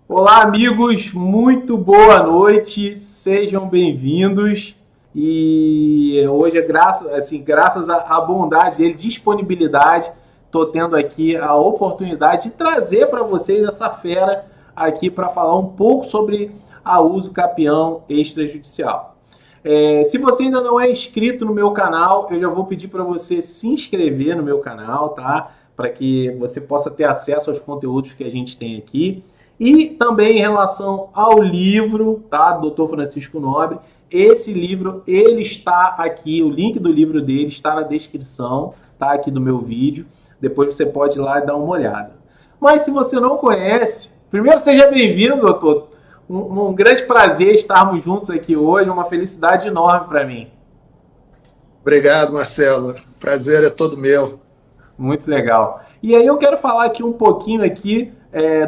Olá, amigos, muito boa noite, sejam bem-vindos. E hoje, graças à bondade dele, disponibilidade, estou tendo aqui a oportunidade de trazer para vocês essa fera aqui para falar um pouco sobre a uso capião extrajudicial. Se você ainda não é inscrito no meu canal, eu já vou pedir para você se inscrever no meu canal, tá? Para que você possa ter acesso aos conteúdos que a gente tem aqui. E também em relação ao livro, tá, do Dr. Francisco Nobre, esse livro, ele está aqui, o link do livro dele está na descrição, tá, aqui do meu vídeo. Depois você pode ir lá e dar uma olhada. Mas se você não conhece, primeiro seja bem-vindo, doutor. Um grande prazer estarmos juntos aqui hoje, uma felicidade enorme para mim. Obrigado, Marcelo. Prazer é todo meu. Muito legal. E aí eu quero falar aqui um pouquinho aqui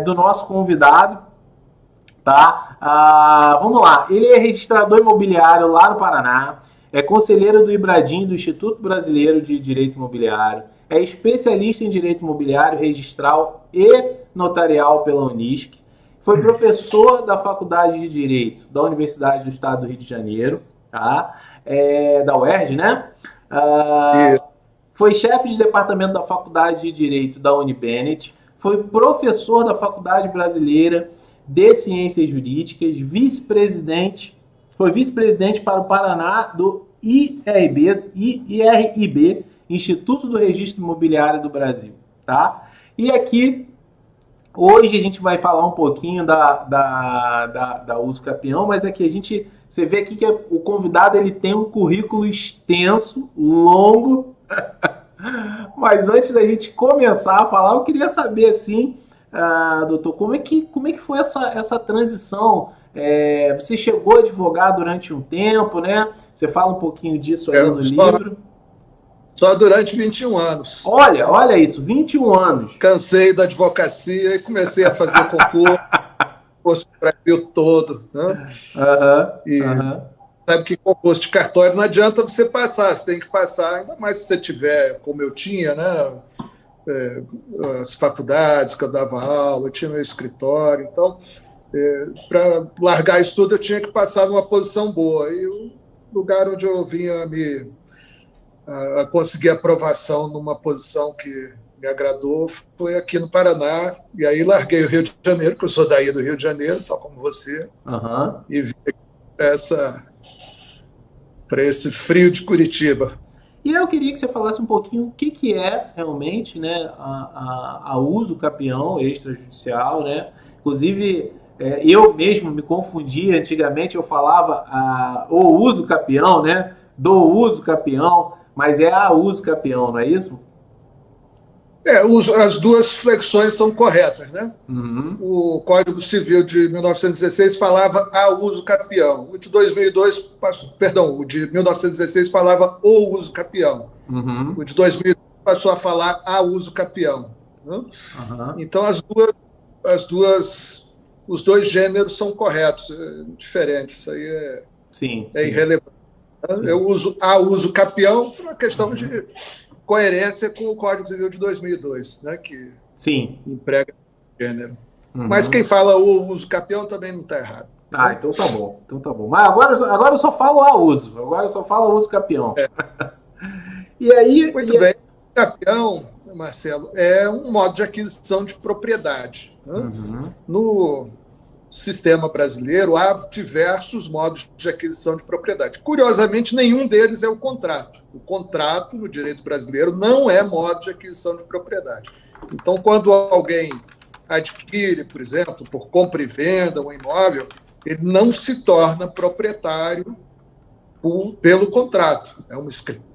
do nosso convidado, tá? Vamos lá. Ele é registrador imobiliário lá no Paraná, é conselheiro do IBRADIM, do Instituto Brasileiro de Direito Imobiliário, é especialista em direito imobiliário, registral e notarial pela Unisc, foi professor da Faculdade de Direito da Universidade do Estado do Rio de Janeiro, tá? Da UERJ, né? E, Foi chefe de departamento da Faculdade de Direito da Unibenet, foi professor da Faculdade Brasileira de Ciências Jurídicas, foi vice-presidente para o Paraná do IRB, Instituto do Registro Imobiliário do Brasil, tá? E aqui, hoje a gente vai falar um pouquinho da uso capião, mas aqui você vê aqui que o convidado ele tem um currículo extenso, longo. Mas antes da gente começar a falar, eu queria saber assim, doutor, como é que foi essa transição? Você chegou a advogar durante um tempo, né? Você fala um pouquinho disso aí no só, livro. só durante 21 anos. Olha isso, 21 anos. Cansei da advocacia e comecei a fazer concurso para o Brasil todo. Né? Aham, E aham. sabe que concurso de cartório não adianta você passar, você tem que passar, ainda mais se você tiver, como eu tinha, né? As faculdades que eu dava aula, eu tinha meu escritório, então para largar isso tudo eu tinha que passar numa posição boa. E o lugar onde eu vinha a conseguir aprovação numa posição que me agradou foi aqui no Paraná, e aí larguei o Rio de Janeiro, que eu sou daí do Rio de Janeiro, tal como você, Aham. e vim para esse frio de Curitiba. E eu queria que você falasse um pouquinho o que é realmente, né, a uso capião extrajudicial, né? Inclusive, eu mesmo me confundia, antigamente eu falava o uso capião, né? Do uso capião, mas é a uso capião, não é isso? As duas flexões são corretas, né? Uhum, O Código Civil de 1916 falava a uso capião. O de 2002, perdão, o de 1916 falava o uso capião. uhum, O de 2002 passou a falar a uso capião. Né? uhum. Então, os dois gêneros são corretos, diferentes. Isso aí Sim, é sim, irrelevante. sim. Eu uso a uso capião por uma questão Uhum. de coerência com o Código Civil de 2002, né, que Sim. emprega gênero. Mas quem Uhum. fala o uso capião também não está errado. Ah, Né? então tá bom. Então tá bom. Mas agora eu só falo a uso. Agora eu só falo a uso capião. É, E aí. muito bem. Capião, Marcelo, é um modo de aquisição de propriedade. Né? Uhum. No sistema brasileiro, há diversos modos de aquisição de propriedade. Curiosamente, nenhum deles é o contrato. O contrato, no direito brasileiro, não é modo de aquisição de propriedade. Então, quando alguém adquire, por exemplo, por compra e venda um imóvel, ele não se torna proprietário pelo contrato.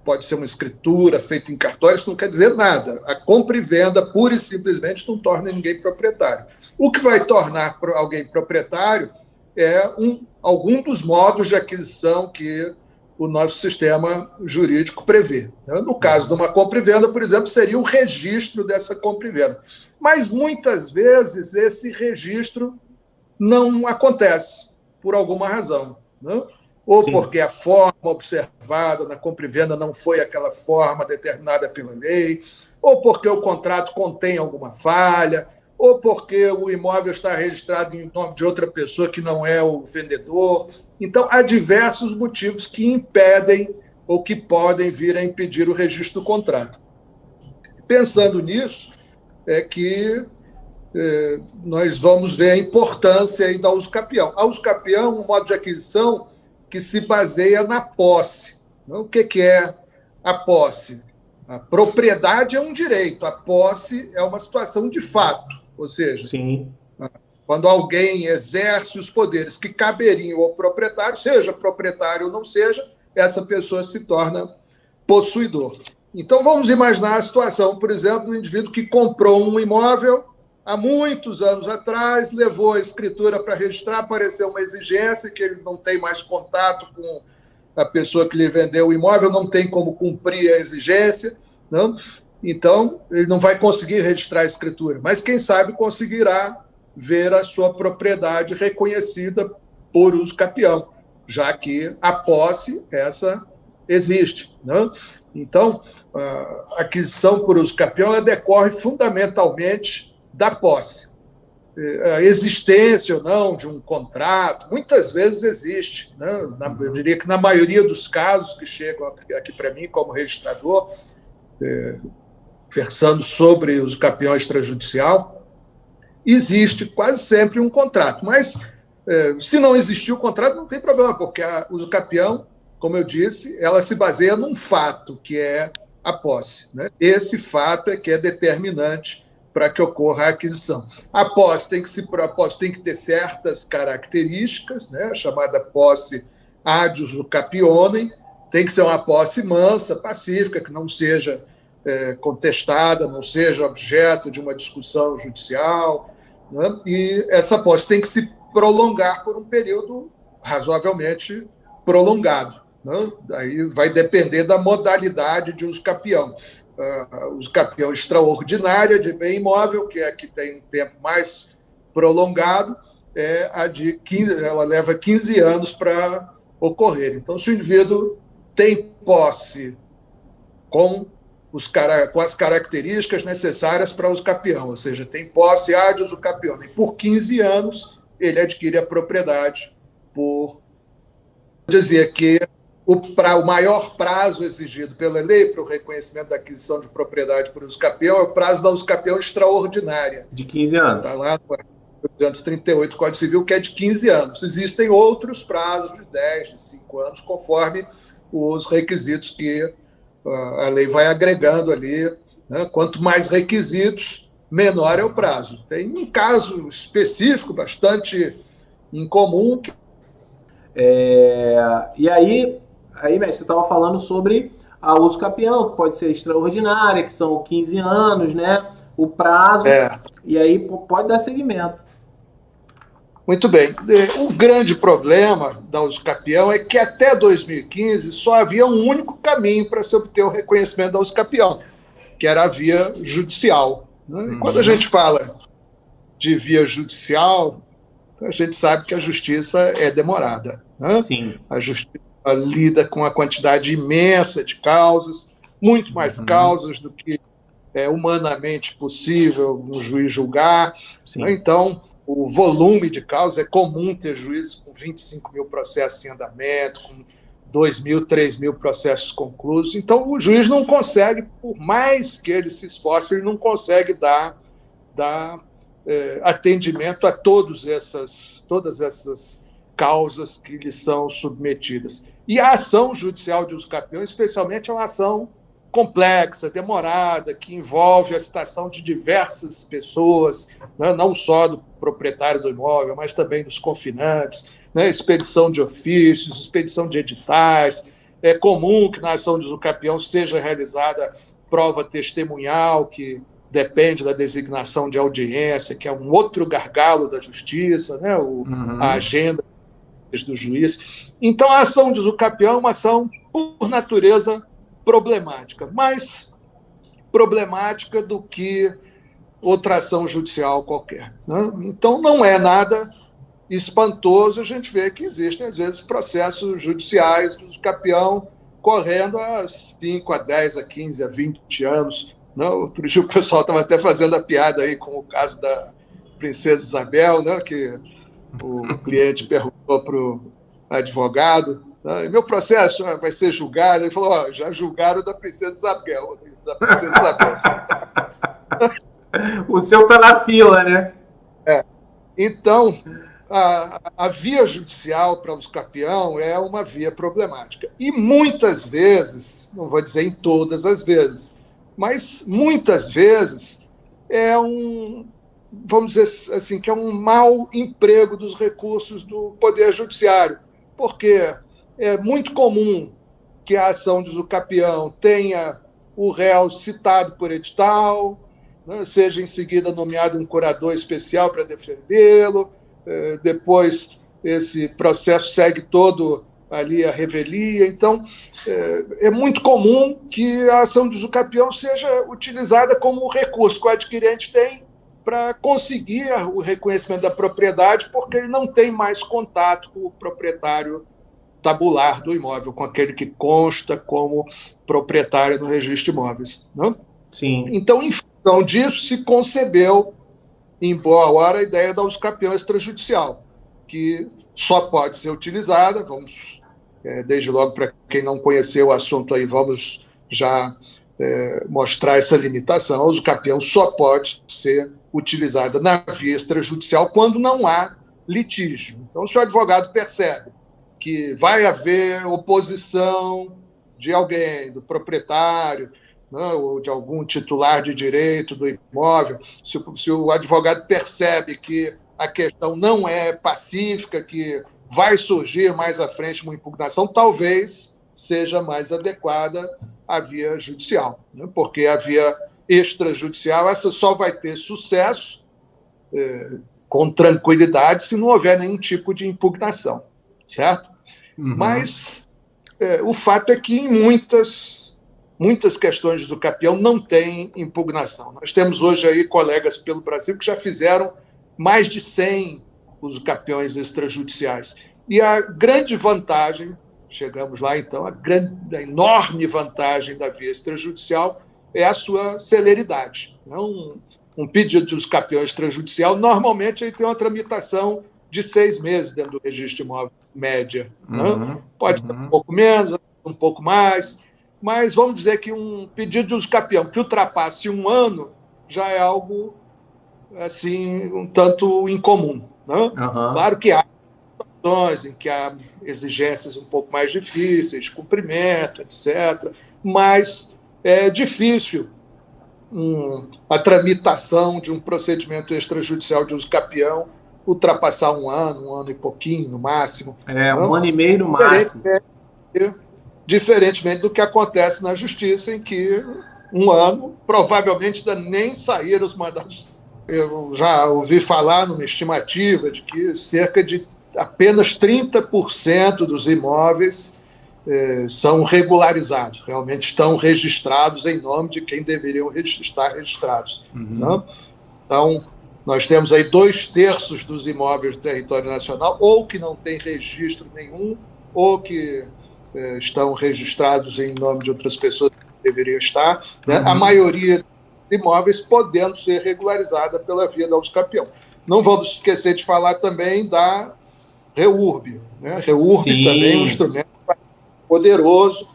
Pode ser uma escritura feita em cartório, isso não quer dizer nada. A compra e venda, pura e simplesmente, não torna ninguém proprietário. O que vai tornar alguém proprietário é algum dos modos de aquisição que o nosso sistema jurídico prevê. No caso de uma compra e venda, por exemplo, seria o registro dessa compra e venda. Mas, muitas vezes, esse registro não acontece, por alguma razão. Né? Ou Sim. porque a forma observada na compra e venda não foi aquela forma determinada pela lei, ou porque o contrato contém alguma falha, ou porque o imóvel está registrado em nome de outra pessoa que não é o vendedor. Então, há diversos motivos que impedem ou que podem vir a impedir o registro do contrato. Pensando nisso, é que nós vamos ver a importância aí da usucapião. A usucapião é um modo de aquisição que se baseia na posse. O que é a posse? A propriedade é um direito, a posse é uma situação de fato. Ou seja, sim, quando alguém exerce os poderes que caberiam ao proprietário, seja proprietário ou não seja, essa pessoa se torna possuidor. Então, vamos imaginar a situação, por exemplo, do indivíduo que comprou um imóvel há muitos anos atrás, levou a escritura para registrar, apareceu uma exigência que ele não tem mais contato com a pessoa que lhe vendeu o imóvel, não tem como cumprir a exigência, não? Então, ele não vai conseguir registrar a escritura, mas quem sabe conseguirá ver a sua propriedade reconhecida por usucapião, já que a posse, essa existe, não? Então, a aquisição por usucapião decorre fundamentalmente da posse. A existência ou não de um contrato, muitas vezes existe, né? Eu diria que na maioria dos casos que chegam aqui para mim como registrador, versando sobre o usucapião extrajudicial, existe quase sempre um contrato. Mas, se não existir o contrato, não tem problema, porque a usucapião, como eu disse, ela se baseia num fato, que é a posse, né? Esse fato é que é determinante para que ocorra a aquisição. A posse tem que ter certas características, né? A chamada posse ad usucapionem, tem que ser uma posse mansa, pacífica, que não seja contestada, não seja objeto de uma discussão judicial, né? E essa posse tem que se prolongar por um período razoavelmente prolongado, né? Aí vai depender da modalidade de usucapião. Usucapião extraordinária de bem imóvel, que é a que tem um tempo mais prolongado, é a de 15, ela leva 15 anos para ocorrer. Então, se o indivíduo tem posse com as características necessárias para usucapião, ou seja, tem posse ad usucapione, e por 15 anos ele adquire a propriedade por dizer que o maior prazo exigido pela lei para o reconhecimento da aquisição de propriedade por usucapião é o prazo da usucapião extraordinária. De 15 anos. Está lá no 238 do Código Civil, que é de 15 anos. Existem outros prazos de 10, de 5 anos, conforme os requisitos que a lei vai agregando ali, né? Quanto mais requisitos, menor é o prazo. Tem um caso específico, bastante incomum. E aí, mestre, você estava falando sobre a usucapião, que pode ser extraordinária, que são 15 anos, né? O prazo, e aí pode dar seguimento. Muito bem. O grande problema da usucapião é que até 2015 só havia um único caminho para se obter o reconhecimento da usucapião, que era a via judicial. Né? Quando a gente fala de via judicial, a gente sabe que a justiça é demorada. Né? Sim. A justiça lida com uma quantidade imensa de causas, muito mais causas do que é humanamente possível um juiz julgar. Né? Então, o volume de causas é comum ter juízes com 25 mil processos em andamento, com 2 mil, 3 mil processos conclusos. Então, o juiz não consegue, por mais que ele se esforce, ele não consegue dar atendimento a todas essas causas que lhe são submetidas. E a ação judicial de usucapião, especialmente, é uma ação complexa, demorada, que envolve a citação de diversas pessoas, né, não só do proprietário do imóvel, mas também dos confinantes, né, expedição de ofícios, expedição de editais. É comum que na ação de usucapião seja realizada prova testemunhal, que depende da designação de audiência, que é um outro gargalo da justiça, né, a agenda do juiz. Então, a ação de usucapião é uma ação, por natureza, problemática, mais problemática do que outra ação judicial qualquer. Né? Então, não é nada espantoso a gente ver que existem, às vezes, processos judiciais de usucapião correndo há 5, a 10, a 15, a 20 anos Não, outro dia o pessoal estava até fazendo a piada aí com o caso da Princesa Isabel, né, que o cliente perguntou para o advogado, né, meu processo vai ser julgado. Ele falou, já julgaram da Princesa Isabel, da Princesa Isabel. O seu tá na fila, né? Então, a via judicial para o usucapião é uma via problemática. E muitas vezes, não vou dizer em todas as vezes, mas muitas vezes vamos dizer assim, que é um mau emprego dos recursos do Poder Judiciário, porque é muito comum que a ação de usucapião tenha o réu citado por edital, né, seja em seguida nomeado um curador especial para defendê-lo, depois esse processo segue todo ali a revelia. Então, é muito comum que a ação de usucapião seja utilizada como recurso que o adquirente tem para conseguir o reconhecimento da propriedade, porque ele não tem mais contato com o proprietário tabular do imóvel, com aquele que consta como proprietário no registro de imóveis. Não? Sim. Então, em função disso, se concebeu, em boa hora, a ideia da usucapião extrajudicial, que só pode ser utilizada, vamos, desde logo, para quem não conheceu o assunto aí, vamos já mostrar essa limitação. A usucapião só pode ser utilizada na via extrajudicial quando não há litígio. Então, se o advogado percebe que vai haver oposição de alguém, do proprietário, né, ou de algum titular de direito do imóvel, se o advogado percebe que a questão não é pacífica, que vai surgir mais à frente uma impugnação, talvez seja mais adequada a via judicial, né, porque a via extrajudicial essa só vai ter sucesso com tranquilidade se não houver nenhum tipo de impugnação, certo? Uhum. Mas o fato é que em muitas questões de usucapião não tem impugnação. Nós temos hoje aí colegas pelo Brasil que já fizeram mais de 100 usucapiões extrajudiciais. E a grande vantagem, chegamos lá então, a enorme vantagem da via extrajudicial é a sua celeridade. Um pedido de usucapião extrajudicial, normalmente, ele tem uma tramitação de 6 meses dentro do registro de imóvel, média. Uhum. Pode ser um pouco menos, um pouco mais, mas vamos dizer que um pedido de usucapião que ultrapasse 1 ano já é algo assim, um tanto incomum. Uhum. Claro que há situações em que há exigências um pouco mais difíceis, de cumprimento, etc., mas é difícil a tramitação de um procedimento extrajudicial de usucapião ultrapassar 1 ano e pouquinho, no máximo. 1 ano e meio no máximo. Diferentemente do que acontece na justiça, em que 1 ano, provavelmente ainda nem saíram os mandados. Eu já ouvi falar numa estimativa de que cerca de apenas 30% dos imóveis são regularizados, realmente estão registrados em nome de quem deveriam estar registrados. Uhum. Então, nós temos aí 2/3 dos imóveis do território nacional, ou que não tem registro nenhum, ou que estão registrados em nome de outras pessoas que deveriam estar, né? Uhum. A maioria dos imóveis podendo ser regularizada pela via da usucapião. Não vamos esquecer de falar também da REURB. Né? REURB Sim. também é um instrumento poderoso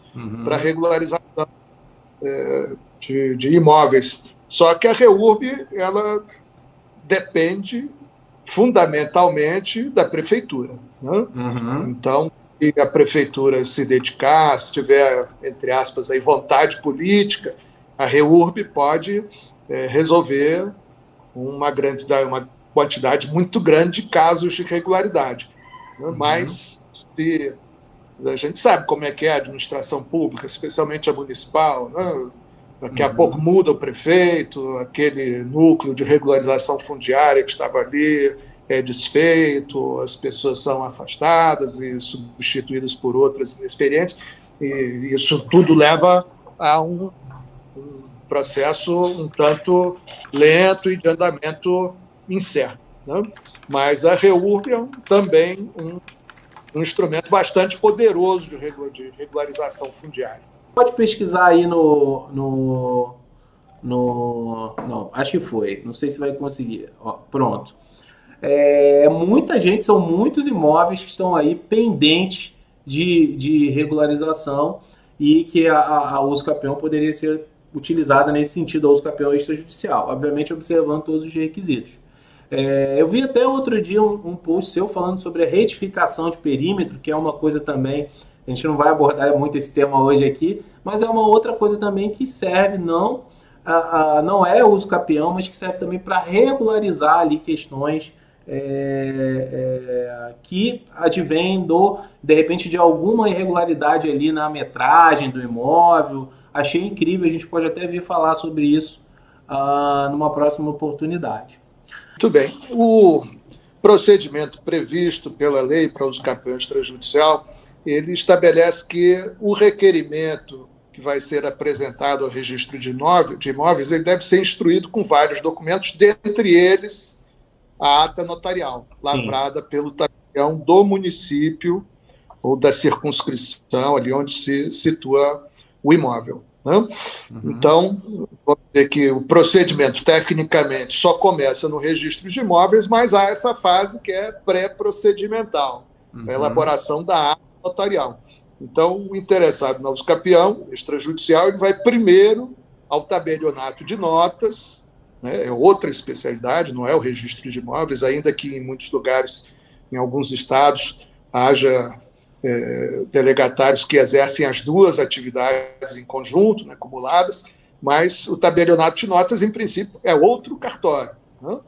para regularização de imóveis. Só que a REURB ela depende fundamentalmente da prefeitura. Né? Uhum. Então, se a prefeitura se dedicar, se tiver, entre aspas, aí, vontade política, a REURB pode resolver uma quantidade muito grande de casos de irregularidade. Né? Uhum. Mas se a gente sabe como é que é a administração pública, especialmente a municipal, né? Daqui a pouco muda o prefeito, aquele núcleo de regularização fundiária que estava ali é desfeito, as pessoas são afastadas e substituídas por outras inexperientes, e isso tudo leva a um processo um tanto lento e de andamento incerto. Né? Mas a REURB é também um instrumento bastante poderoso de regularização fundiária. Pode pesquisar aí no Não, acho que foi. Não sei se vai conseguir. Ó, pronto. Muita gente, são muitos imóveis que estão aí pendentes de regularização e que a uso capião poderia ser utilizada nesse sentido, a uso capião extrajudicial, obviamente observando todos os requisitos. Eu vi até outro dia um post seu falando sobre a retificação de perímetro, que é uma coisa também, a gente não vai abordar muito esse tema hoje aqui, mas é uma outra coisa também que serve não é uso capião, mas que serve também para regularizar ali questões que advêm de repente, de alguma irregularidade ali na metragem do imóvel. Achei incrível, a gente pode até vir falar sobre isso numa próxima oportunidade. Muito bem. O procedimento previsto pela lei para uso capião extrajudicial, ele estabelece que o requerimento que vai ser apresentado ao registro de imóveis, ele deve ser instruído com vários documentos, dentre eles a ata notarial, lavrada pelo tabelião do município ou da circunscrição, ali onde se situa o imóvel. Né? Uhum. Então, vamos dizer que o procedimento, tecnicamente, só começa no registro de imóveis, mas há essa fase que é pré-procedimental, a elaboração da ata notarial. Então, o interessado no uso capião extrajudicial, ele vai primeiro ao tabelionato de notas, né? É outra especialidade, não é o registro de imóveis, ainda que em muitos lugares, em alguns estados, haja delegatários que exercem as duas atividades em conjunto, né, acumuladas, mas o tabelionato de notas, em princípio, é outro cartório. Né?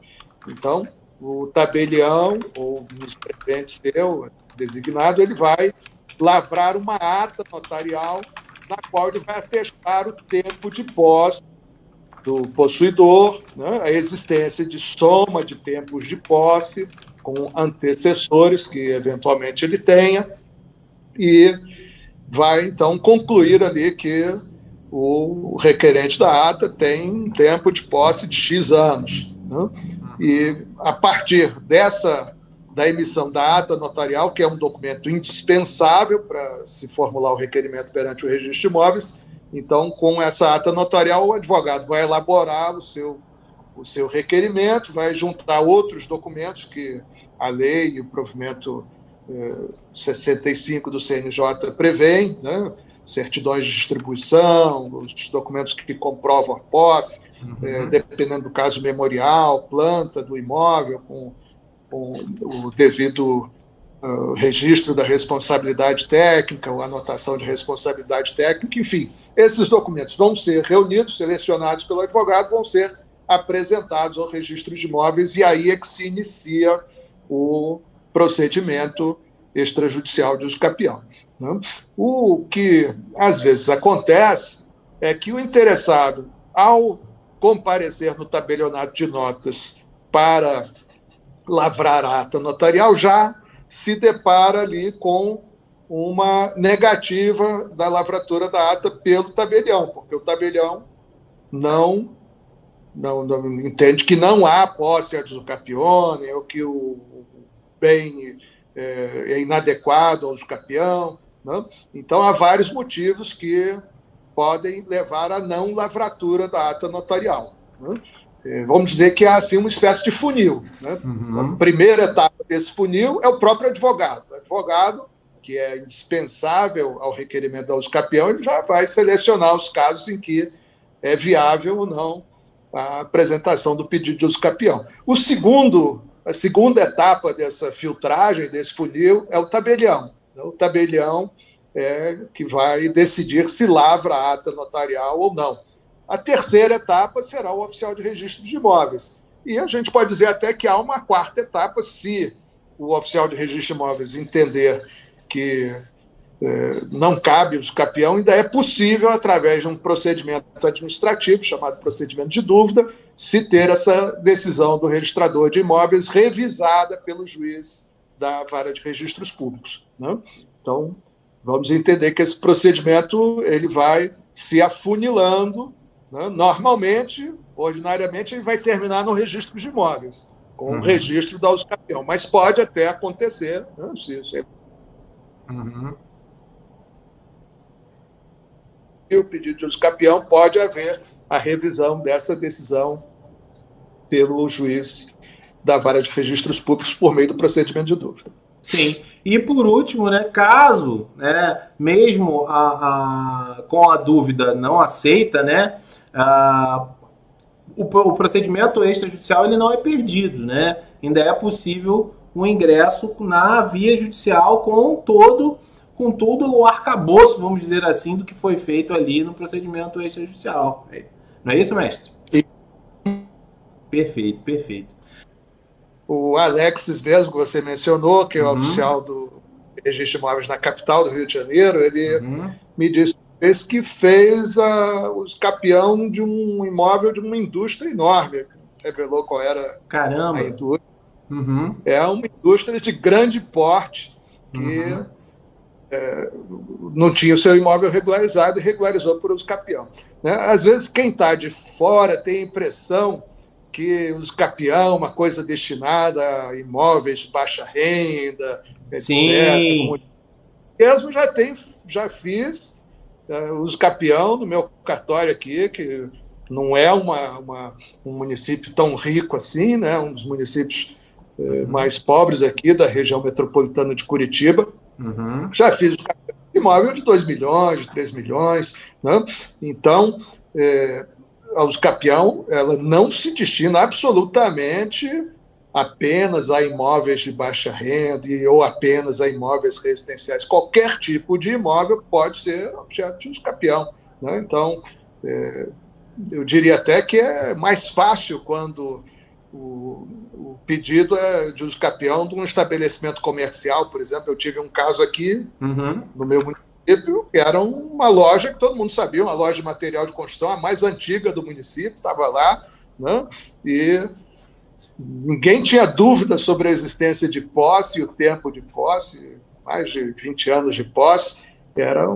Então, o tabelião, ou o escrevente seu, designado, ele vai lavrar uma ata notarial na qual ele vai atestar o tempo de posse do possuidor, né, a existência de soma de tempos de posse com antecessores que, eventualmente, ele tenha, e vai, então, concluir ali que o requerente da ata tem um tempo de posse de X anos. Né? E, a partir da emissão da ata notarial, que é um documento indispensável para se formular o requerimento perante o registro de imóveis, então, com essa ata notarial, o advogado vai elaborar o seu requerimento, vai juntar outros documentos que a lei e o provimento 65 do CNJ prevêem, né? Certidões de distribuição, os documentos que comprovam a posse, dependendo do caso memorial, planta do imóvel, com o devido registro da responsabilidade técnica, ou anotação de responsabilidade técnica, enfim, esses documentos vão ser reunidos, selecionados pelo advogado, vão ser apresentados ao registro de imóveis, e aí é que se inicia o procedimento extrajudicial de uso capião. Né? O que, às vezes, acontece é que o interessado, ao comparecer no tabelionato de notas para lavrar a ata notarial, já se depara ali com uma negativa da lavratura da ata pelo tabelião, porque o tabelião não entende que não há posse ad usucapione, ou que o bem é inadequado ao usucapião. Né? Então, há vários motivos que podem levar à não lavratura da ata notarial. Né? Vamos dizer que há assim, uma espécie de funil. Né? A primeira etapa desse funil é o próprio advogado. O advogado, que é indispensável ao requerimento da usucapião, ele já vai selecionar os casos em que é viável ou não a apresentação do pedido de usucapião. A segunda etapa dessa filtragem, desse funil, é o tabelião. O tabelião é que vai decidir se lavra a ata notarial ou não. A terceira etapa será o oficial de registro de imóveis. E a gente pode dizer até que há uma quarta etapa, se o oficial de registro de imóveis entender que não cabe o usucapião, ainda é possível, através de um procedimento administrativo, chamado procedimento de dúvida, se ter essa decisão do registrador de imóveis revisada pelo juiz da vara de registros públicos. Né? Então, vamos entender que esse procedimento ele vai se afunilando. Né? Normalmente, ordinariamente, ele vai terminar no registro de imóveis, com o registro da usucapião, mas pode até acontecer, né? O pedido de usucapião, pode haver a revisão dessa decisão pelo juiz da Vara de Registros Públicos por meio do procedimento de dúvida. Sim. E por último, né, caso, né, mesmo com a dúvida não aceita, né, o procedimento extrajudicial ele não é perdido, né? Ainda é possível o ingresso na via judicial com todo o arcabouço, vamos dizer assim, do que foi feito ali no procedimento extrajudicial. Não é isso, mestre? Sim. Perfeito, perfeito. O Alexis mesmo, que você mencionou, que é o oficial do Registro de Imóveis na capital do Rio de Janeiro, ele me disse que fez o escapeão de um imóvel de uma indústria enorme. Revelou qual era a indústria. É uma indústria de grande porte que não tinha o seu imóvel regularizado e regularizou por escapeão. Né? Às vezes, quem está de fora tem a impressão que o escapeão é uma coisa destinada a imóveis de baixa renda, etc. Sim. Mesmo já fiz o escapeão no meu cartório aqui, que não é um município tão rico assim, né? Um dos municípios mais pobres aqui da região metropolitana de Curitiba. Já fiz imóvel de 2 milhões, de 3 milhões. Né? Então, a escapeão ela não se destina absolutamente apenas a imóveis de baixa renda ou apenas a imóveis residenciais. Qualquer tipo de imóvel pode ser objeto de um escapeão. Né? Então, eu diria até que é mais fácil quando o pedido é de um escapeão de um estabelecimento comercial, por exemplo. Eu tive um caso aqui no meu município, que era uma loja que todo mundo sabia, uma loja de material de construção, a mais antiga do município, estava lá, né? E ninguém tinha dúvida sobre a existência de posse e o tempo de posse, mais de 20 anos de posse. Era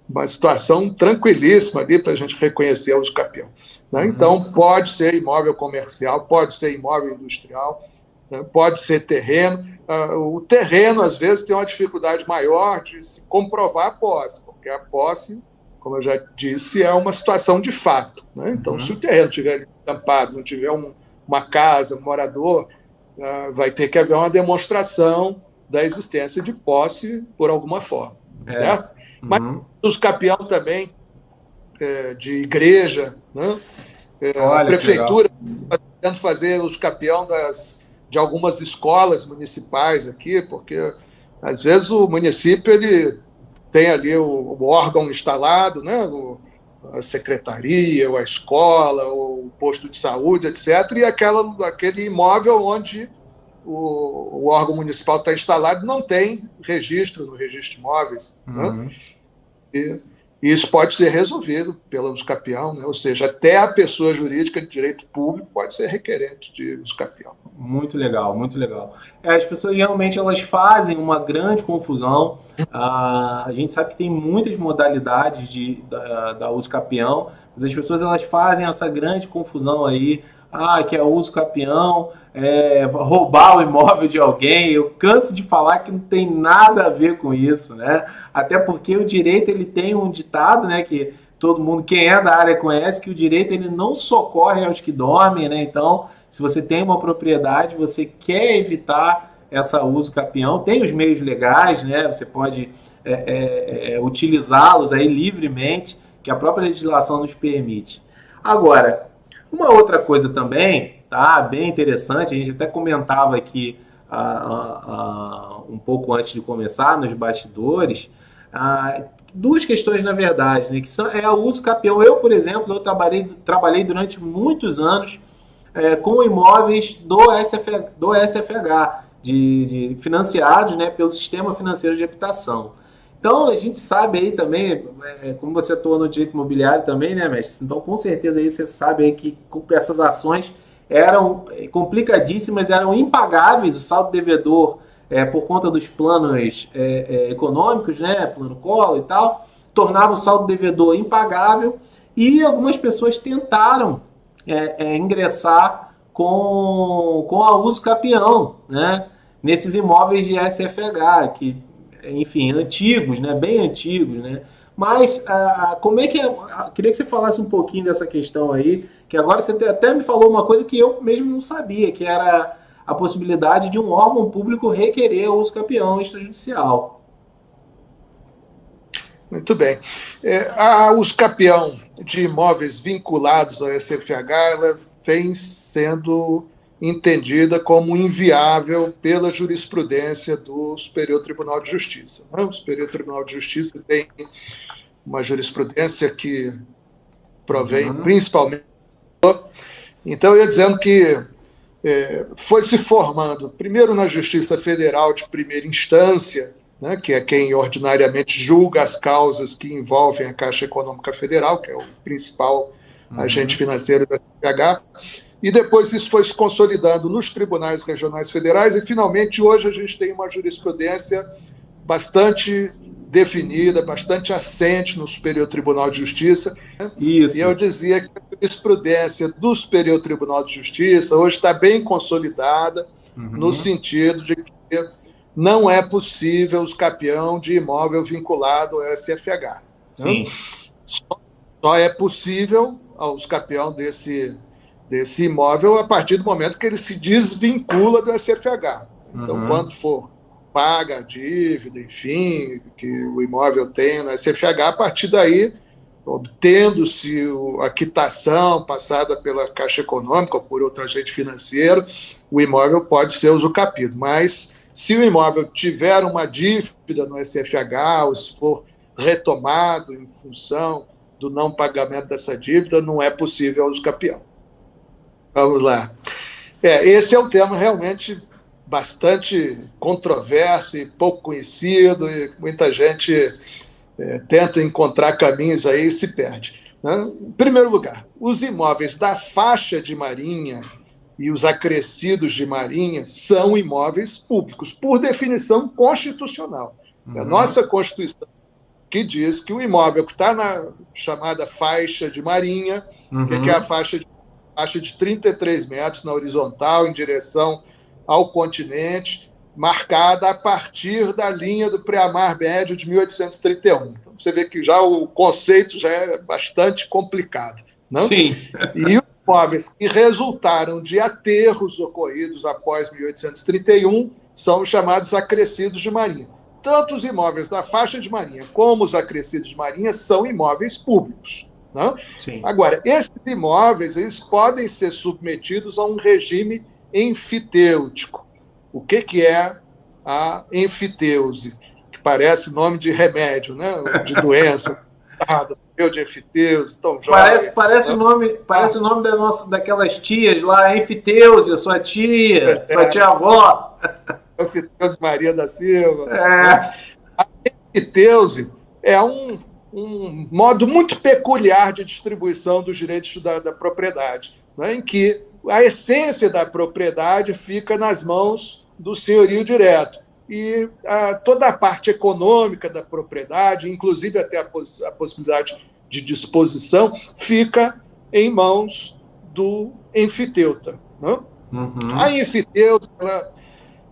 uma situação tranquilíssima ali para a gente reconhecer o escapeão. Né? Então, pode ser imóvel comercial, pode ser imóvel industrial, né? Pode ser terreno. O terreno, às vezes, tem uma dificuldade maior de se comprovar a posse, porque a posse, como eu já disse, é uma situação de fato. Né? Então, se o terreno estiver estampado, não tiver uma casa, um morador, vai ter que haver uma demonstração da existência de posse por alguma forma. Certo? Mas o escapeão também de igreja, né? A prefeitura está tentando fazer o escapeão de algumas escolas municipais aqui, porque às vezes o município ele tem ali o órgão instalado, né? A secretaria, ou a escola, ou o posto de saúde, etc., e aquele imóvel onde o órgão municipal está instalado não tem registro no registro de imóveis. Né? E isso pode ser resolvido pelo escapeão, né? Ou seja, até a pessoa jurídica de direito público pode ser requerente de escapeão. Muito legal, muito legal. As pessoas realmente elas fazem uma grande confusão. A gente sabe que tem muitas modalidades da uso capião, mas as pessoas elas fazem essa grande confusão aí. Que é uso capião, roubar o imóvel de alguém. Eu canso de falar que não tem nada a ver com isso, né? Até porque o direito ele tem um ditado, né, que todo mundo, quem é da área conhece, que o direito ele não socorre aos que dormem, né? Então, se você tem uma propriedade, você quer evitar essa uso capião, tem os meios legais, né? Você pode utilizá-los aí livremente, que a própria legislação nos permite. Agora, uma outra coisa também, tá, bem interessante, a gente até comentava aqui um pouco antes de começar, nos bastidores, duas questões na verdade, né, que são o uso capião. Eu, por exemplo, trabalhei durante muitos anos com imóveis do SFH, financiados, né, pelo Sistema Financeiro de Habitação. Então, a gente sabe aí também, como você atua no direito imobiliário também, né, mestre? Então, com certeza aí você sabe aí que essas ações eram complicadíssimas, eram impagáveis, o saldo devedor, por conta dos planos econômicos, né, plano Collor e tal, tornava o saldo devedor impagável e algumas pessoas tentaram ingressar com a uso capião, né, nesses imóveis de SFH, que enfim, antigos, né, bem antigos, né, Mas como é que queria que você falasse um pouquinho dessa questão aí, que agora você até me falou uma coisa que eu mesmo não sabia, que era a possibilidade de um órgão público requerer o uso capião extrajudicial. Muito bem. A uso capião de imóveis vinculados ao SFH, ela vem sendo entendida como inviável pela jurisprudência do Superior Tribunal de Justiça. O Superior Tribunal de Justiça tem uma jurisprudência que provém principalmente. Então, eu ia dizendo que foi se formando, primeiro na Justiça Federal de primeira instância, né, que é quem ordinariamente julga as causas que envolvem a Caixa Econômica Federal, que é o principal agente financeiro da SFH, e depois isso foi se consolidando nos tribunais regionais federais, e finalmente hoje a gente tem uma jurisprudência bastante definida, bastante assente no Superior Tribunal de Justiça. Isso. E eu dizia que a jurisprudência do Superior Tribunal de Justiça hoje está bem consolidada, no sentido de que não é possível os capião de imóvel vinculado ao SFH. Sim. Só é possível os capião desse imóvel a partir do momento que ele se desvincula do SFH. Então, quando for paga a dívida, enfim, que o imóvel tem no SFH, a partir daí, obtendo-se a quitação passada pela Caixa Econômica ou por outro agente financeiro, o imóvel pode ser usucapido. Mas, se o imóvel tiver uma dívida no SFH, ou se for retomado em função do não pagamento dessa dívida, não é possível usucapião. Vamos lá. Esse é um tema realmente bastante controverso e pouco conhecido, e muita gente tenta encontrar caminhos aí e se perde. Né? Em primeiro lugar, os imóveis da faixa de marinha e os acrescidos de marinha são imóveis públicos, por definição constitucional. A nossa Constituição que diz que o imóvel que está na chamada faixa de marinha, que é a faixa de 33 metros na horizontal, em direção ao continente, marcada a partir da linha do pré-mar médio de 1831. Então, você vê que já o conceito já é bastante complicado. Não? Sim. E os imóveis que resultaram de aterros ocorridos após 1831 são os chamados acrescidos de marinha. Tanto os imóveis da faixa de marinha como os acrescidos de marinha são imóveis públicos. Não? Sim. Agora, esses imóveis eles podem ser submetidos a um regime enfitêutico. O que é a enfiteuse? Que parece nome de remédio, né? De doença. De enfiteuse, tão jovem. Parece o nome daquelas tias lá, enfiteuse, sua tia avó. Enfiteuse Maria da Silva. A enfiteuse é um modo muito peculiar de distribuição dos direitos da propriedade, né? Em que a essência da propriedade fica nas mãos do senhorio direto. E toda a parte econômica da propriedade, inclusive até a possibilidade de disposição, fica em mãos do enfiteuta. Né? A enfiteuse ela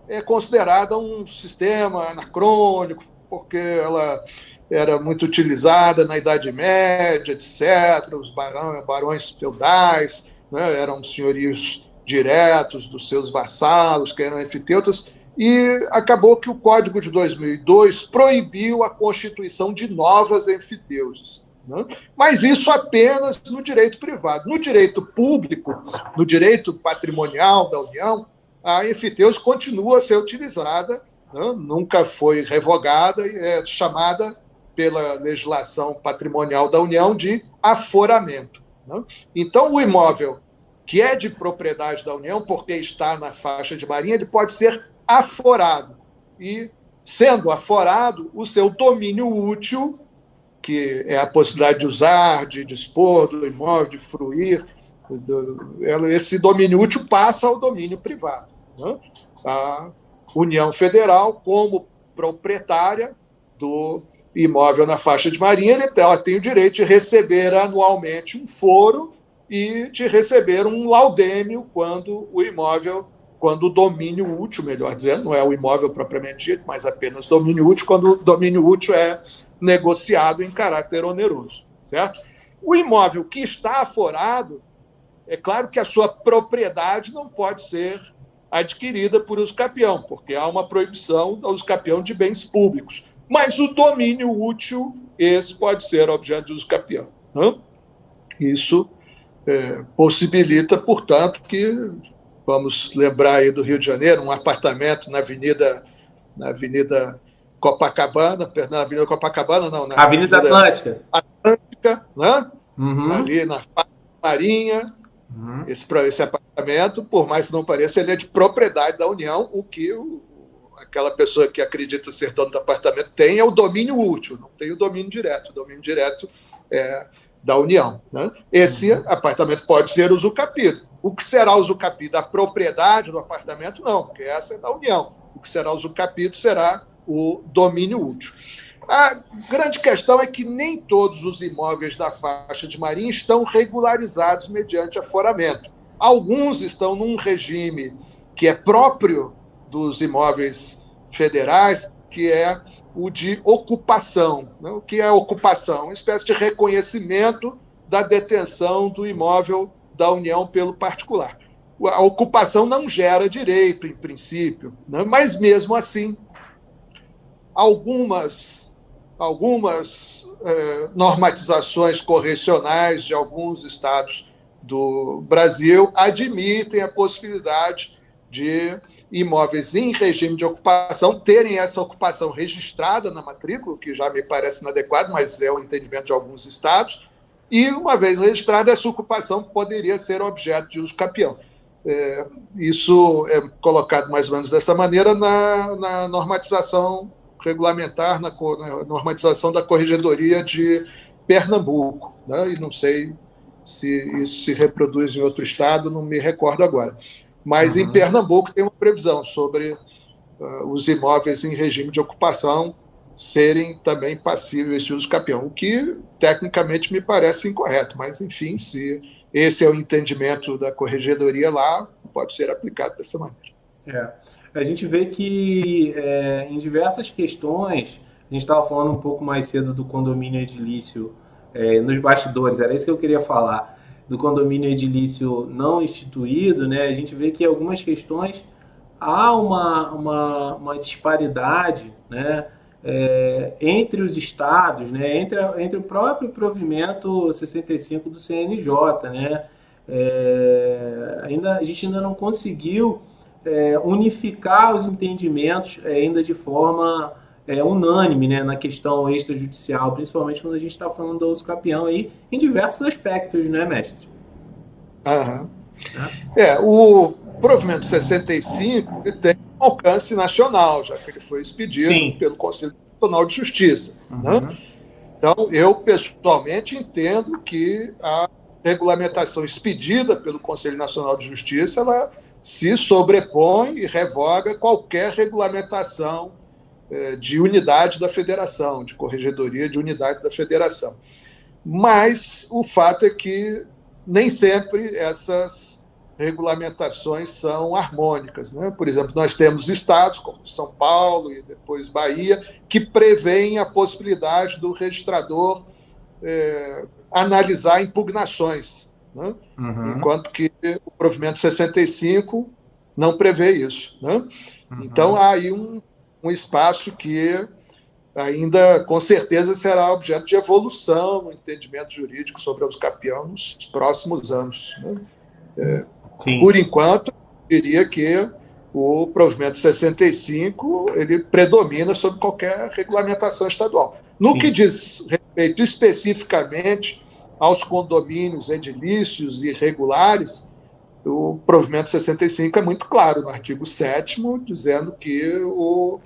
é considerada um sistema anacrônico, porque ela era muito utilizada na Idade Média, etc. Os barões feudais, né, eram senhorios diretos dos seus vassalos, que eram enfiteutas, e acabou que o Código de 2002 proibiu a constituição de novas enfiteuses. Né? Mas isso apenas no direito privado. No direito público, no direito patrimonial da União, a enfiteuse continua a ser utilizada, né? Nunca foi revogada e é chamada pela legislação patrimonial da União de aforamento. Né? Então, o imóvel que é de propriedade da União, porque está na faixa de marinha, ele pode ser aforado. E, sendo aforado, o seu domínio útil, que é a possibilidade de usar, de dispor do imóvel, de fruir, esse domínio útil passa ao domínio privado. Né? A União Federal, como proprietária do imóvel na faixa de marinha, ela tem o direito de receber anualmente um foro e de receber um laudêmio quando o imóvel quando o domínio útil, melhor dizendo, não é o imóvel propriamente dito, mas apenas domínio útil, quando o domínio útil é negociado em caráter oneroso, certo? O imóvel que está aforado, é claro que a sua propriedade não pode ser adquirida por usucapião, porque há uma proibição do usucapião de bens públicos. Mas o domínio útil, esse pode ser objeto de usucapião. Isso possibilita, portanto, que, vamos lembrar aí do Rio de Janeiro, um apartamento na Avenida Copacabana, na Avenida Copacabana, não, na Avenida Atlântica. Atlântica, né? Uhum. Ali na Marinha. Esse apartamento, por mais que não pareça, ele é de propriedade da União, o que aquela pessoa que acredita ser dono do apartamento tem é o domínio útil, não tem o domínio direto. O domínio direto é da União. Né? Esse apartamento pode ser usucapido. O que será usucapido? A propriedade do apartamento? Não, porque essa é da União. O que será usucapido será o domínio útil. A grande questão é que nem todos os imóveis da faixa de Marinha estão regularizados mediante aforamento. Alguns estão num regime que é próprio dos imóveis federais, que é o de ocupação. O que é ocupação? Uma espécie de reconhecimento da detenção do imóvel da União pelo particular. A ocupação não gera direito, em princípio, né? Mas, mesmo assim, algumas normatizações correcionais de alguns estados do Brasil admitem a possibilidade de imóveis em regime de ocupação terem essa ocupação registrada na matrícula, que já me parece inadequado, mas é o entendimento de alguns estados, e, uma vez registrada, essa ocupação poderia ser objeto de usucapião. Isso é colocado mais ou menos dessa maneira na normatização regulamentar, na normatização da Corregedoria de Pernambuco, né? E não sei se isso se reproduz em outro estado, não me recordo agora. Mas em Pernambuco tem uma previsão sobre os imóveis em regime de ocupação serem também passíveis de usucapião, o que tecnicamente me parece incorreto, mas, enfim, se esse é o entendimento da Corregedoria lá, pode ser aplicado dessa maneira. A gente vê que em diversas questões, a gente estava falando um pouco mais cedo do condomínio edilício nos bastidores, era isso que eu queria falar, do condomínio edilício não instituído, né? A gente vê que em algumas questões há uma disparidade, né? Entre os estados, né? Entre o próprio provimento 65 do CNJ, né? A gente ainda não conseguiu unificar os entendimentos ainda de forma unânime, né, na questão extrajudicial, principalmente quando a gente está falando do usucapião aí, em diversos aspectos, né, mestre? O provimento 65 ele tem um alcance nacional, já que ele foi expedido pelo Conselho Nacional de Justiça. Né? Então, eu pessoalmente entendo que a regulamentação expedida pelo Conselho Nacional de Justiça ela se sobrepõe e revoga qualquer regulamentação de unidade da federação, de corregedoria de unidade da federação. Mas o fato é que nem sempre essas regulamentações são harmônicas, né? Por exemplo, nós temos estados como São Paulo e depois Bahia que prevêem a possibilidade do registrador analisar impugnações, né? Enquanto que o provimento 65 não prevê isso, né? Então, há aí um espaço que ainda, com certeza, será objeto de evolução no entendimento jurídico sobre a usucapião nos próximos anos, né? Por enquanto, eu diria que o provimento 65 ele predomina sobre qualquer regulamentação estadual. No que diz respeito especificamente aos condomínios edilícios irregulares, o provimento 65 é muito claro no artigo 7º, dizendo que o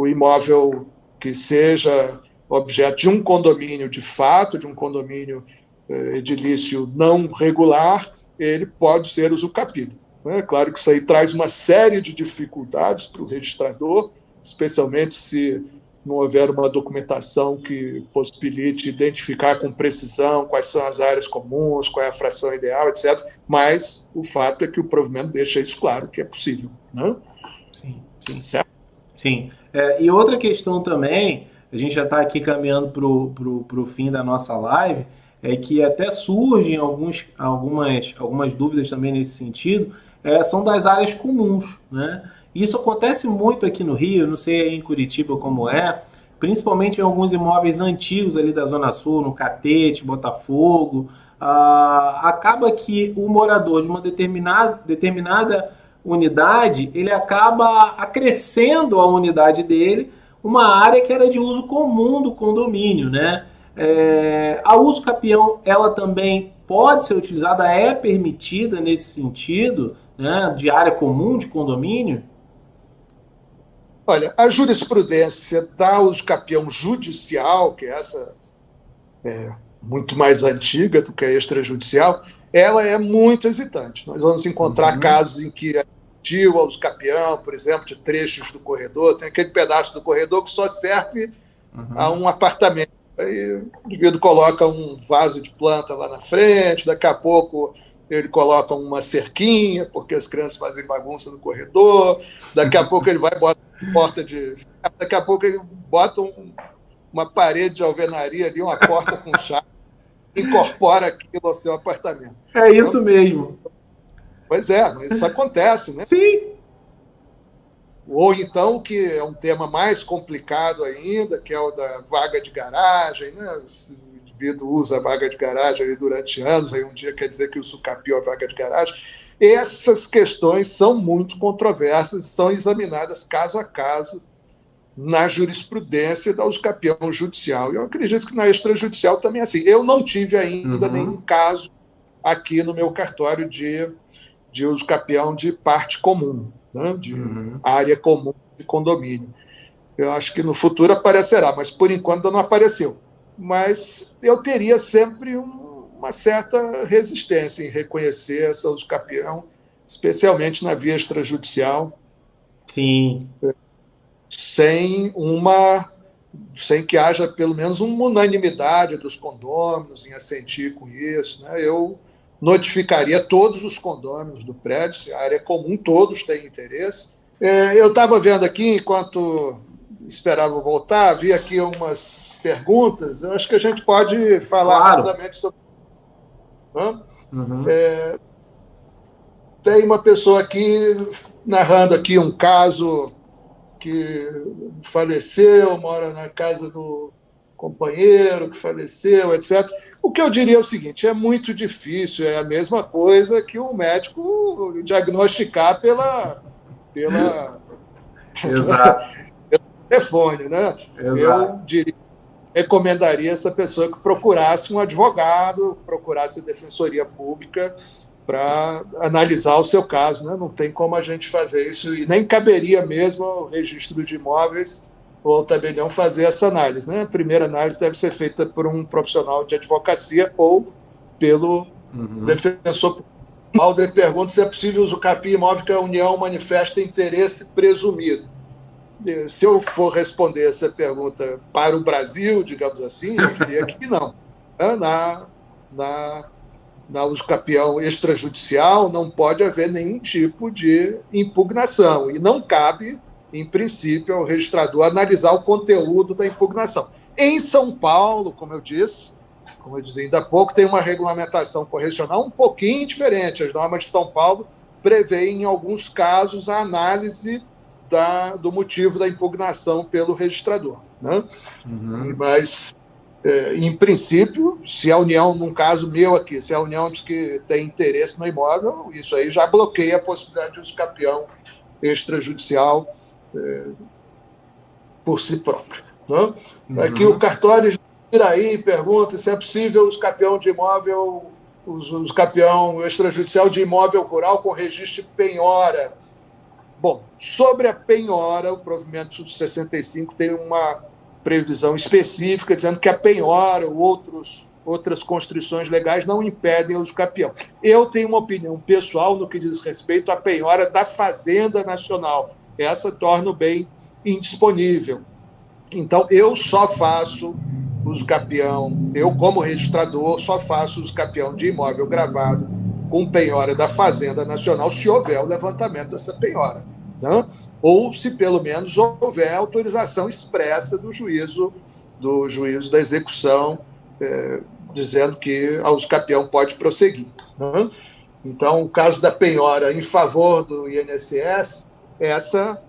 imóvel que seja objeto de um condomínio de fato, de um condomínio edilício não regular, ele pode ser usucapido. É claro que isso aí traz uma série de dificuldades para o registrador, especialmente se não houver uma documentação que possibilite identificar com precisão quais são as áreas comuns, qual é a fração ideal, etc. Mas o fato é que o provimento deixa isso claro, que é possível. Né? Sim, sim. Certo? Sim. E outra questão também, a gente já está aqui caminhando para o fim da nossa live, é que até surgem algumas dúvidas também nesse sentido, são das áreas comuns, né? Isso acontece muito aqui no Rio, não sei aí em Curitiba como é, principalmente em alguns imóveis antigos ali da Zona Sul, no Catete, Botafogo. Acaba que o morador de uma determinada unidade, ele acaba acrescendo à unidade dele uma área que era de uso comum do condomínio, né? A uso capião, ela também pode ser utilizada, é permitida nesse sentido, né, de área comum de condomínio? Olha, a jurisprudência da uso capião judicial, que essa é muito mais antiga do que a extrajudicial, ela é muito hesitante. Nós vamos encontrar casos em que o uso capião, por exemplo, de trechos do corredor, tem aquele pedaço do corredor que só serve a um apartamento. Aí o indivíduo coloca um vaso de planta lá na frente, daqui a pouco ele coloca uma cerquinha, porque as crianças fazem bagunça no corredor, daqui a pouco ele vai e bota porta de... Daqui a pouco ele bota uma parede de alvenaria ali, uma porta com chave, incorpora aquilo ao seu apartamento. É isso mesmo. Pois é, mas isso acontece, né? Sim. Ou então, que é um tema mais complicado ainda, que é o da vaga de garagem, né? O indivíduo usa a vaga de garagem ali durante anos, aí um dia quer dizer que o sucapiou a vaga de garagem. Essas questões são muito controversas, são examinadas caso a caso na jurisprudência da uso capião judicial. E eu acredito que na extrajudicial também é assim. Eu não tive ainda nenhum caso aqui no meu cartório de uso capião de parte comum, né? De área comum de condomínio. Eu acho que no futuro aparecerá, mas por enquanto não apareceu. Mas eu teria sempre uma certa resistência em reconhecer essa uso capião, especialmente na via extrajudicial. Sim. Sem que haja pelo menos uma unanimidade dos condôminos em assentir com isso, né? Eu notificaria todos os condôminos do prédio, se a área é comum, todos têm interesse. Eu estava vendo aqui, enquanto esperava voltar, vi aqui umas perguntas, eu acho que a gente pode falar rapidamente sobre... Tem uma pessoa aqui narrando aqui um caso que faleceu, mora na casa do companheiro que faleceu, etc. O que eu diria é o seguinte, é muito difícil, é a mesma coisa que o médico diagnosticar pela Exato. pelo telefone, né? Exato. Eu recomendaria essa pessoa que procurasse um advogado, procurasse a defensoria pública para analisar o seu caso, né? Não tem como a gente fazer isso, e nem caberia mesmo ao registro de imóveis ou ao tabelião fazer essa análise, né? A primeira análise deve ser feita por um profissional de advocacia ou pelo defensor público. Aldre pergunta se é possível usucapiar imóvel que a União manifesta interesse presumido. Se eu for responder essa pergunta para o Brasil, digamos assim, eu diria que não. Na usucapião extrajudicial não pode haver nenhum tipo de impugnação e não cabe, em princípio, ao registrador analisar o conteúdo da impugnação. Em São Paulo, como eu disse ainda há pouco, tem uma regulamentação correcional um pouquinho diferente. As normas de São Paulo prevêem, em alguns casos, a análise do motivo da impugnação pelo registrador, né? Mas... em princípio, se a União, num caso meu aqui, se a União diz que tem interesse no imóvel, isso aí já bloqueia a possibilidade de usucapião extrajudicial por si próprio, né? Aqui o cartório de Iraí pergunta se é possível o usucapião de imóvel, usucapião extrajudicial de imóvel rural com registro de penhora. Bom, sobre a penhora, o provimento 65 tem uma previsão específica, dizendo que a penhora ou outras constrições legais não impedem o usucapião. Eu tenho uma opinião pessoal no que diz respeito à penhora da Fazenda Nacional. Essa torna o bem indisponível. Então, eu só faço uso capião, eu, como registrador, só faço uso capião de imóvel gravado com penhora da Fazenda Nacional, se houver o levantamento dessa penhora, né? Ou se, pelo menos, houver autorização expressa do juízo da execução, dizendo que a uso capião pode prosseguir, né? Então, o caso da penhora em favor do INSS, essa,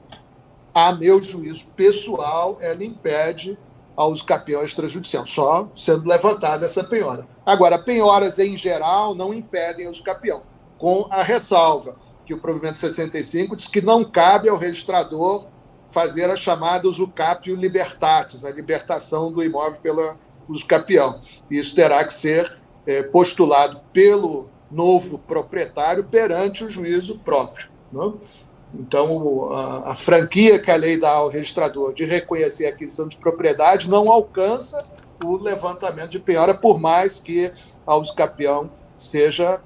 a meu juízo pessoal, ela impede a uso capião extrajudicial, só sendo levantada essa penhora. Agora, penhoras em geral não impedem a uso capião, com a ressalva que o provimento 65 diz que não cabe ao registrador fazer a chamada usucapio libertatis, a libertação do imóvel pela uso capião. Isso terá que ser postulado pelo novo proprietário perante o juízo próprio, né? Então, a franquia que a lei dá ao registrador de reconhecer a aquisição de propriedade não alcança o levantamento de penhora, por mais que a uso capião seja,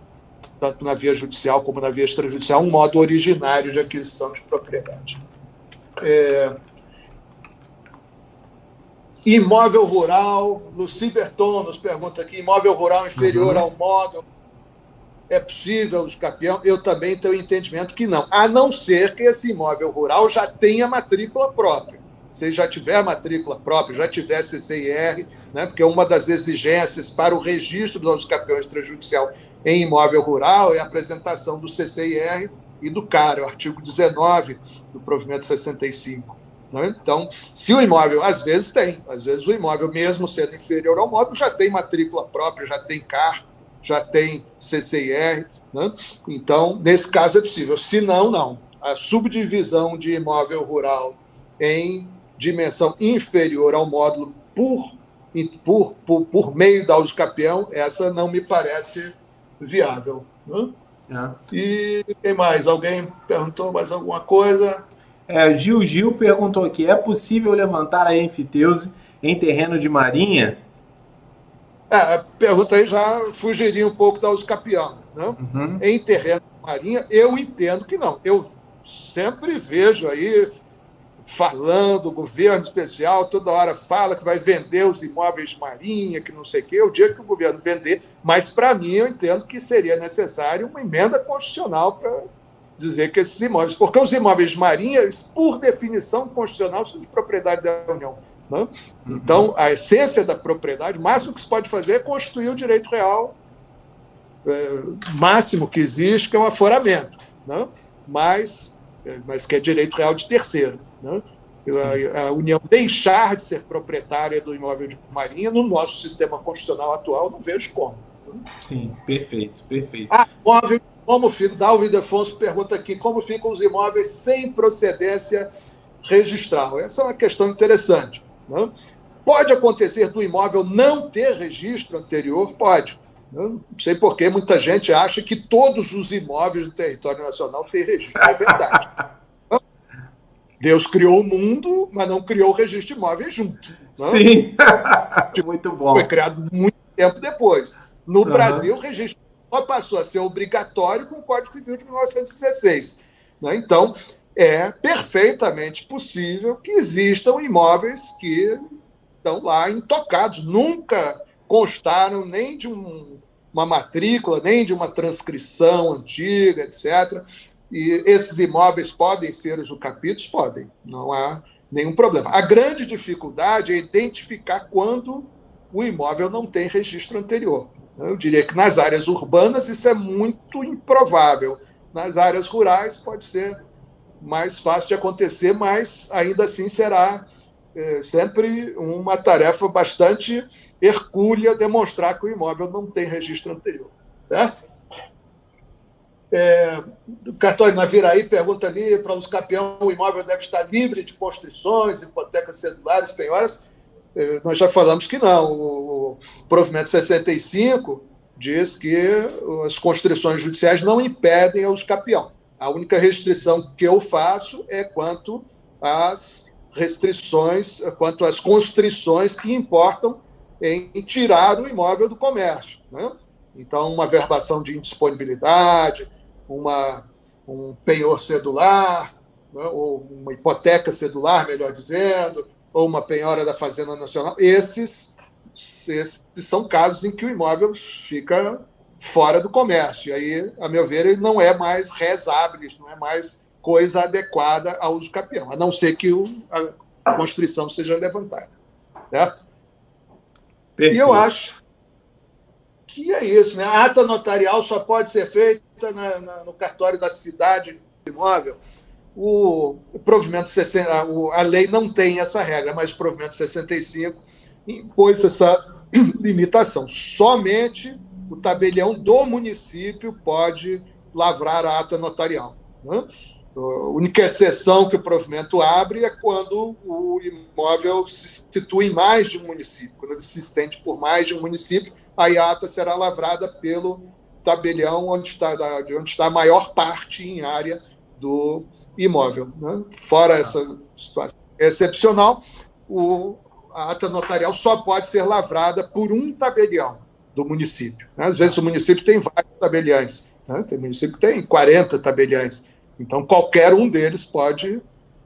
tanto na via judicial como na via extrajudicial, um modo originário de aquisição de propriedade. Imóvel rural, Luci Berton nos pergunta aqui, imóvel rural inferior ao módulo, é possível uso capião? Eu também tenho entendimento que não, a não ser que esse imóvel rural já tenha matrícula própria. Se já tiver matrícula própria, já tiver CCIR, né, porque uma das exigências para o registro do uso capião extrajudicial em imóvel rural é a apresentação do CCIR e do CAR, o artigo 19 do provimento 65. Né? Então, se o imóvel, às vezes o imóvel, mesmo sendo inferior ao módulo, já tem matrícula própria, já tem CAR, já tem CCIR, né? Então, nesse caso é possível. Se não, não. A subdivisão de imóvel rural em dimensão inferior ao módulo por meio da uso capião, essa não me parece viável, né? E quem mais? Alguém perguntou mais alguma coisa? Gil perguntou aqui, é possível levantar a enfiteuse em terreno de marinha? A pergunta aí já fugiria um pouco da uso capião, né? Em terreno de marinha, eu entendo que não. Eu sempre vejo aí falando, o governo especial toda hora fala que vai vender os imóveis de marinha, que não sei o quê, o dia que o governo vender, mas para mim eu entendo que seria necessário uma emenda constitucional para dizer que esses imóveis, porque os imóveis de marinha, por definição constitucional, são de propriedade da União, né? Então, a essência da propriedade, o máximo que se pode fazer é constituir o direito real máximo que existe, que é o aforamento, né? Mas que é direito real de terceiro, né? A União deixar de ser proprietária do imóvel de marinha, no nosso sistema constitucional atual, não vejo como. Sim, perfeito. Como fica, Dalvin Afonso pergunta aqui, como ficam os imóveis sem procedência registral? Essa é uma questão interessante, né? Pode acontecer do imóvel não ter registro anterior? Pode. Não sei por que muita gente acha que todos os imóveis do território nacional têm registro. É verdade. Deus criou o mundo, mas não criou o registro de imóveis junto. Não? Sim, muito bom. Foi criado muito tempo depois. No Brasil, o registro só passou a ser obrigatório com o Código Civil de 1916. Né? Então, é perfeitamente possível que existam imóveis que estão lá intocados, nunca constaram nem de uma matrícula, nem de uma transcrição antiga, etc. E esses imóveis podem ser usucapidos? Podem, não há nenhum problema. A grande dificuldade é identificar quando o imóvel não tem registro anterior. Eu diria que nas áreas urbanas isso é muito improvável. Nas áreas rurais pode ser mais fácil de acontecer, mas ainda assim será sempre uma tarefa bastante hercúlea demonstrar que o imóvel não tem registro anterior. Certo? O cartório Naviraí pergunta ali, para os capião, o imóvel deve estar livre de constrições, hipotecas cedulares, penhoras. Nós já falamos que não. O provimento 65 diz que as constrições judiciais não impedem o uso capião. A única restrição que eu faço é quanto às restrições, quanto às constrições que importam em tirar o imóvel do comércio, né? Então, uma verbação de indisponibilidade, um penhor cedular, né? Ou uma hipoteca cedular, melhor dizendo, ou uma penhora da Fazenda Nacional, esses são casos em que o imóvel fica fora do comércio. E aí, a meu ver, ele não é mais res habilis, não é mais coisa adequada ao uso capião, a não ser que a Constituição seja levantada. Certo? Perfeito. E eu acho que é isso, né? A ata notarial só pode ser feita no cartório da cidade do imóvel. O provimento 60, a lei não tem essa regra, mas o provimento 65 impôs essa limitação. Somente o tabelião do município pode lavrar a ata notarial. Né? A única exceção que o provimento abre é quando o imóvel se situa em mais de um município. Quando ele se estende por mais de um município, aí a ata será lavrada pelo tabelião onde está a maior parte em área do imóvel. Né? Fora essa situação excepcional, a ata notarial só pode ser lavrada por um tabelião do município. Às vezes o município tem vários tabeliães, né? Tem município que tem 40 tabeliães. Então, qualquer um deles pode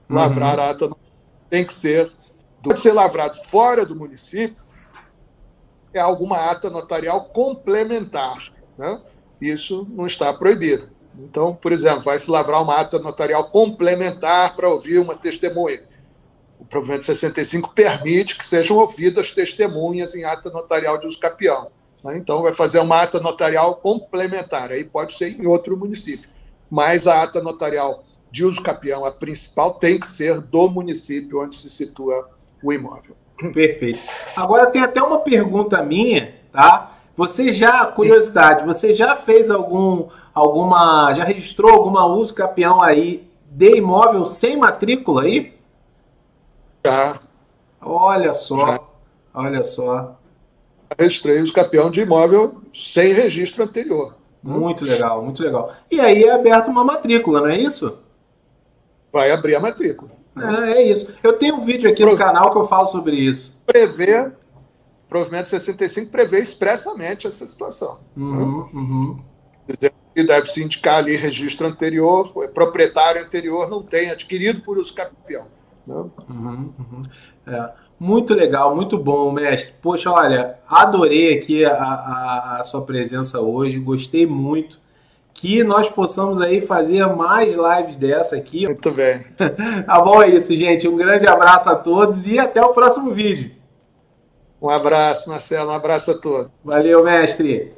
lavrar a ata. Tem que ser. Pode ser lavrado fora do município é alguma ata notarial complementar. Né? Isso não está proibido. Então, por exemplo, vai se lavrar uma ata notarial complementar para ouvir uma testemunha. O provimento 65 permite que sejam ouvidas testemunhas em ata notarial de uso capião. Né? Então, vai fazer uma ata notarial complementar. Aí pode ser em outro município. Mas a ata notarial de uso capião, a principal, tem que ser do município onde se situa o imóvel. Perfeito. Agora tem até uma pergunta minha, tá? Curiosidade, você já fez já registrou alguma uso capião aí de imóvel sem matrícula aí? Já. Olha só. Registrei uso capião de imóvel sem registro anterior. Muito legal, muito legal. E aí é aberta uma matrícula, não é isso? Vai abrir a matrícula. É isso. Eu tenho um vídeo aqui no canal que eu falo sobre isso. O provimento 65 prevê expressamente essa situação. Dizendo que deve se indicar ali registro anterior, proprietário anterior não tem adquirido por uso capião. Muito legal, muito bom, mestre. Poxa, olha, adorei aqui a sua presença hoje, gostei muito. Que nós possamos aí fazer mais lives dessa aqui. Muito bem. Tá bom, é isso, gente. Um grande abraço a todos e até o próximo vídeo. Um abraço, Marcelo. Um abraço a todos. Valeu, mestre.